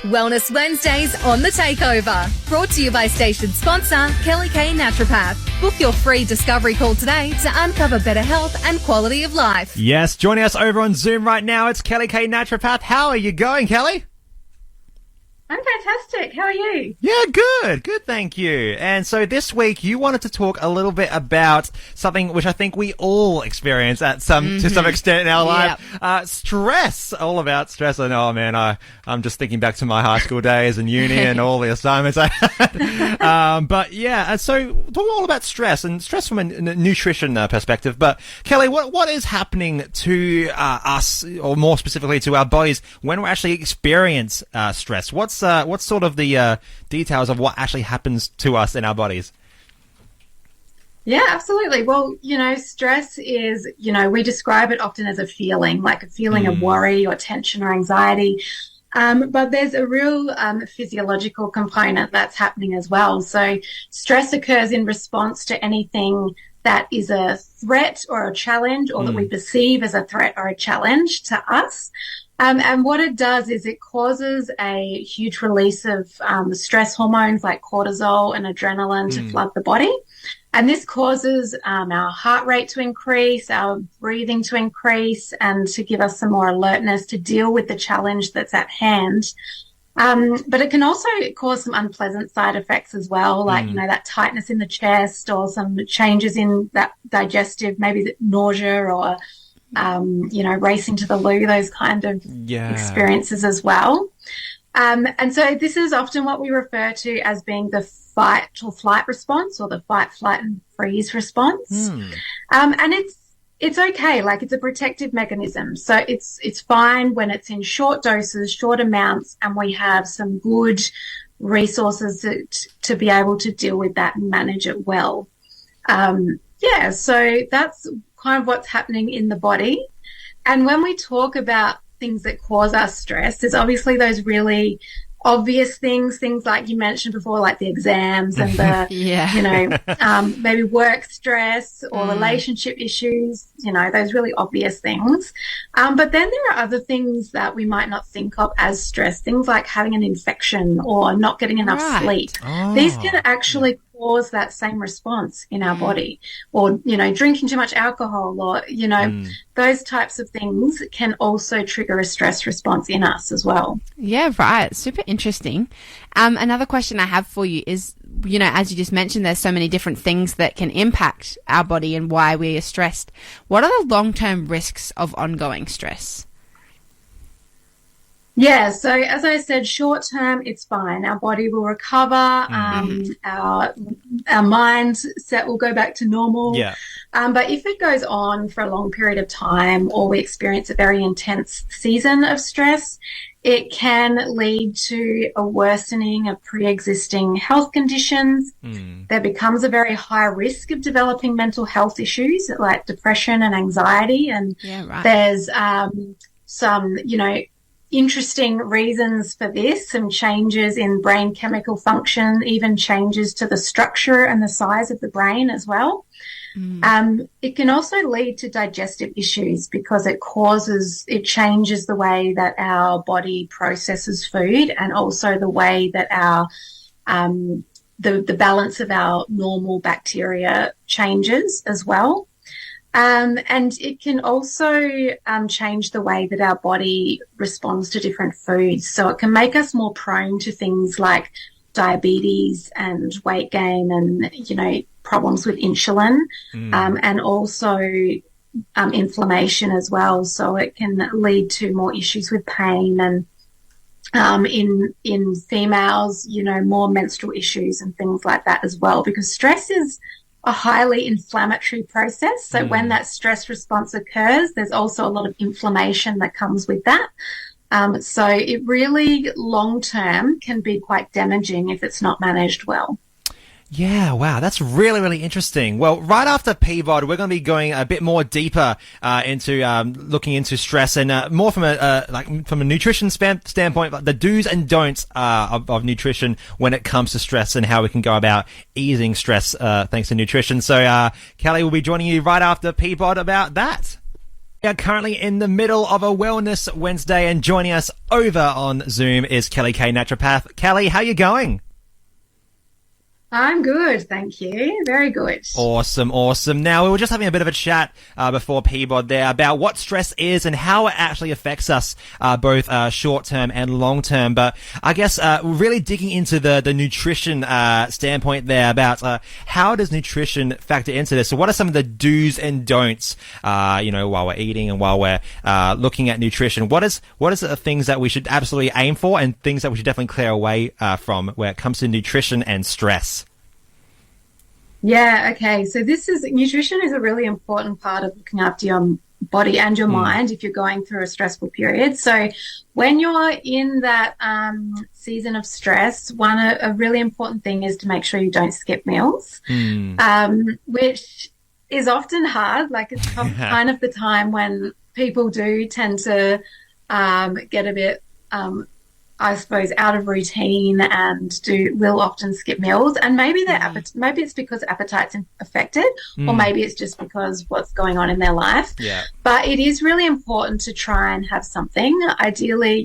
Wellness Wednesdays on The Takeover. Brought to you by station sponsor Kelli Naturopath. Book your free discovery call today to uncover better health and quality of life. Yes, joining us over on Zoom right now, it's Kelli Naturopath. How are you going, Kelli? I'm fantastic. How are you? Yeah, good. Good, thank you. And so this week you wanted to talk a little bit about something which I think we all experience to some extent in our life. Stress. All about stress. And oh man, I'm just thinking back to my high school days and uni and all the assignments I had. But yeah, so talking all about stress and stress from a nutrition perspective. But Kelli, what is happening to us, or more specifically to our bodies, when we actually experience stress? What's sort of the details of what actually happens to us in our bodies? Yeah, absolutely. Well, stress is, we describe it often as a feeling, like a feeling of worry or tension or anxiety. But there's a real physiological component that's happening as well. So stress occurs in response to anything that is a threat or a challenge, or that we perceive as a threat or a challenge to us. And what it does is it causes a huge release of stress hormones like cortisol and adrenaline to flood the body. And this causes our heart rate to increase, our breathing to increase, and to give us some more alertness to deal with the challenge that's at hand. But it can also cause some unpleasant side effects as well, like, that tightness in the chest, or some changes in that digestive, maybe the nausea, or racing to the loo, those kind of experiences as well. And so this is often what we refer to as being the fight or flight response, or the fight, flight and freeze response. And it's okay, like it's a protective mechanism. So it's fine when it's in short doses, short amounts, and we have some good resources to be able to deal with that and manage it well. So that's kind of what's happening in the body. And when we talk about things that cause us stress, there's obviously those really obvious things like you mentioned before, like the exams and the, maybe work stress or relationship issues, those really obvious things. But then there are other things that we might not think of as stress, things like having an infection or not getting enough sleep. These can actually cause that same response in our body, or, drinking too much alcohol, or, those types of things can also trigger a stress response in us as well. Yeah, right. Super interesting. Another question I have for you is, as you just mentioned, there's so many different things that can impact our body and why we are stressed. What are the long-term risks of ongoing stress? Yeah, so as I said, short term, it's fine. Our body will recover. Our mindset will go back to normal. Yeah. But if it goes on for a long period of time, or we experience a very intense season of stress, it can lead to a worsening of pre-existing health conditions. There becomes a very high risk of developing mental health issues like depression and anxiety. And there's some, interesting reasons for this, some changes in brain chemical function, even changes to the structure and the size of the brain as well. It can also lead to digestive issues because it changes the way that our body processes food, and also the way that our the balance of our normal bacteria changes as well. And it can also change the way that our body responds to different foods. So it can make us more prone to things like diabetes and weight gain and, problems with insulin, and also inflammation as well. So it can lead to more issues with pain, and in females, more menstrual issues and things like that as well, because stress is a highly inflammatory process. So when that stress response occurs, there's also a lot of inflammation that comes with that. So it really long-term can be quite damaging if it's not managed well. Yeah, wow, that's really, really interesting. Well, right after PVOD, we're going to be going a bit more deeper into looking into stress, and more from a nutrition standpoint, like the do's and don'ts of nutrition when it comes to stress, and how we can go about easing stress thanks to nutrition. So, Kelli will be joining you right after PVOD about that. We are currently in the middle of a Wellness Wednesday, and joining us over on Zoom is Kelli K, Naturopath. Kelli, how are you going? I'm good, thank you. Very good. Awesome. Now, we were just having a bit of a chat before Peabod there about what stress is and how it actually affects us, both short-term and long-term. But I guess really digging into the nutrition standpoint there about how does nutrition factor into this? So what are some of the do's and don'ts, while we're eating and while we're looking at nutrition? What is the things that we should absolutely aim for and things that we should definitely clear away from when it comes to nutrition and stress? Yeah, okay. So nutrition is a really important part of looking after your body and your mind if you're going through a stressful period. So when you're in that season of stress, a really important thing is to make sure you don't skip meals, which is often hard. Like it's kind of the time when people do tend to get a bit I suppose, out of routine and will often skip meals. And maybe maybe it's because appetite's affected, or maybe it's just because what's going on in their life. Yeah. But it is really important to try and have something. Ideally,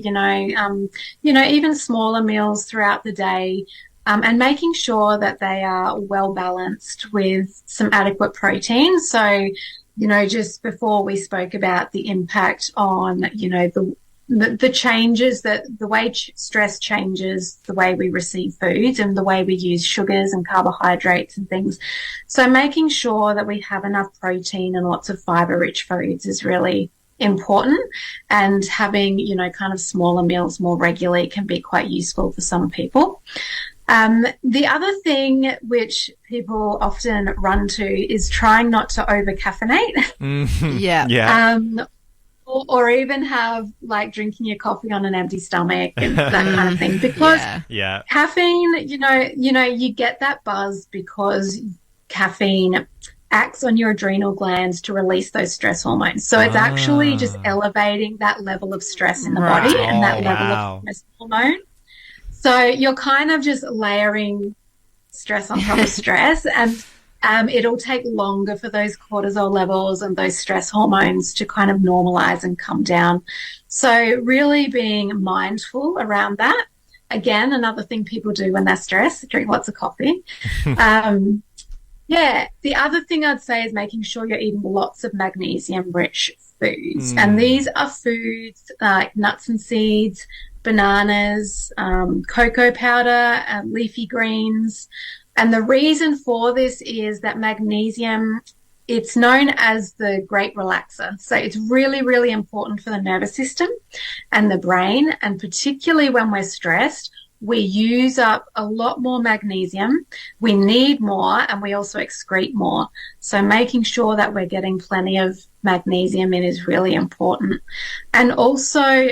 even smaller meals throughout the day, and making sure that they are well balanced with some adequate protein. So, just before we spoke about the impact on, the changes that the way stress changes the way we receive foods and the way we use sugars and carbohydrates and things. So making sure that we have enough protein and lots of fiber-rich foods is really important, and having, kind of smaller meals more regularly can be quite useful for some people. The other thing which people often run to is trying not to over-caffeinate. Mm-hmm. Yeah. Or even have like drinking your coffee on an empty stomach and that kind of thing, because caffeine, you get that buzz because caffeine acts on your adrenal glands to release those stress hormones. So it's actually just elevating that level of stress in the body and that level of stress hormone. So you're kind of just layering stress on top of stress, and it'll take longer for those cortisol levels and those stress hormones to kind of normalize and come down. So really being mindful around that. Again, another thing people do when they're stressed, drink lots of coffee. The other thing I'd say is making sure you're eating lots of magnesium-rich foods. And these are foods like nuts and seeds, bananas, cocoa powder, leafy greens. And the reason for this is that magnesium, it's known as the great relaxer. So it's really, really important for the nervous system and the brain. And particularly when we're stressed, we use up a lot more magnesium. We need more, and we also excrete more. So making sure that we're getting plenty of magnesium in is really important. And also,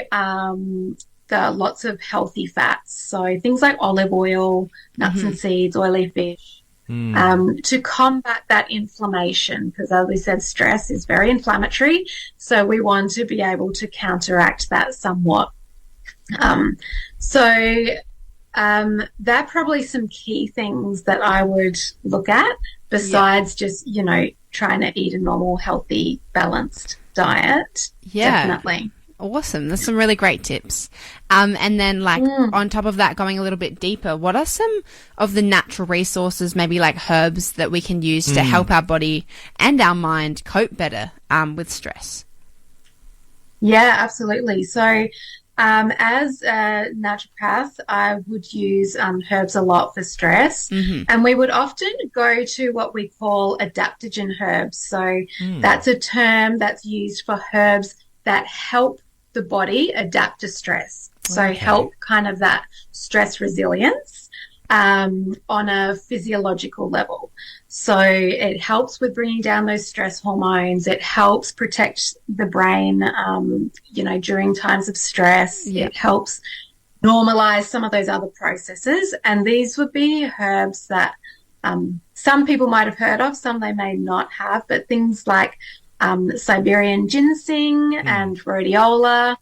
lots of healthy fats. So things like olive oil, nuts and seeds, oily fish, to combat that inflammation, because as we said, stress is very inflammatory. So we want to be able to counteract that somewhat. They're probably some key things that I would look at besides just, trying to eat a normal, healthy, balanced diet. Yeah. Definitely. Awesome. That's some really great tips. And then on top of that, going a little bit deeper, what are some of the natural resources, maybe like herbs, that we can use to help our body and our mind cope better with stress? Yeah, absolutely. So as a naturopath, I would use herbs a lot for stress. And we would often go to what we call adaptogen herbs. So that's a term that's used for herbs that help the body adapt to stress. So help kind of that stress resilience on a physiological level. So it helps with bringing down those stress hormones. It helps protect the brain, during times of stress. It helps normalize some of those other processes. And these would be herbs that some people might have heard of, some they may not have, but things like Siberian ginseng and rhodiola.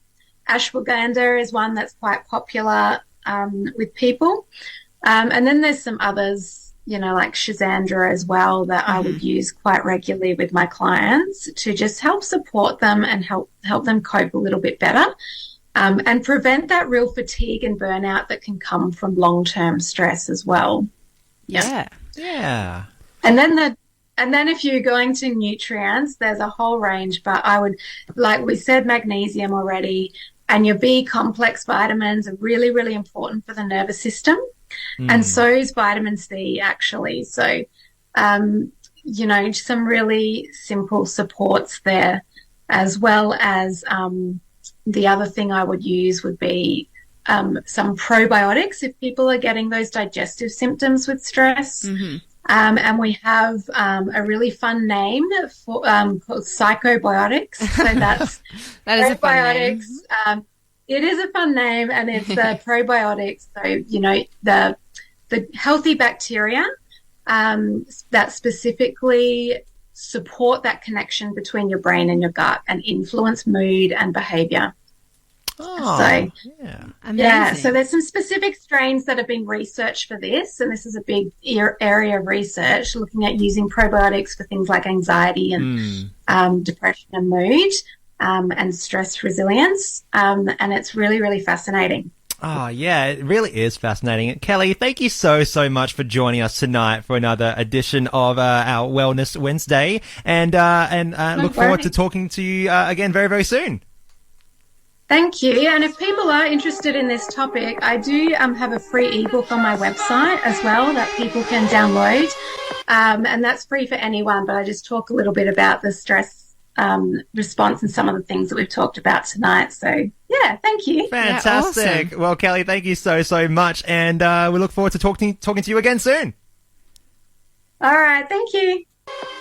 Ashwagandha is one that's quite popular with people. And then there's some others like Shazandra as well, that I would use quite regularly with my clients to just help support them and help them cope a little bit better, and prevent that real fatigue and burnout that can come from long-term stress as well. Yeah. Yeah. And then if you're going to nutrients, there's a whole range, but I would, like we said, magnesium already, and your B complex vitamins are really, really important for the nervous system. And so is vitamin C, actually. So, some really simple supports there, as well as the other thing I would use would be some probiotics if people are getting those digestive symptoms with stress. And we have a really fun name for called psychobiotics. So that's that is probiotics. A fun name. It is a fun name, and it's probiotics. So, the healthy bacteria that specifically support that connection between your brain and your gut and influence mood and behavior. Oh, so, yeah. Amazing. Yeah, so there's some specific strains that have been researched for this, and this is a big area of research looking at using probiotics for things like anxiety and depression and mood. And stress resilience, and it's really, really fascinating. Oh, yeah, it really is fascinating. Kelli, thank you so much for joining us tonight for another edition of our Wellness Wednesday, and look forward to talking to you again very, very soon. Thank you. And if people are interested in this topic, I do have a free ebook on my website as well that people can download, and that's free for anyone, but I just talk a little bit about the stress response and some of the things that we've talked about tonight. So, yeah, thank you. Fantastic. Yeah, awesome. Well, Kelli, thank you so much, and we look forward to talking to you again soon. All right, thank you.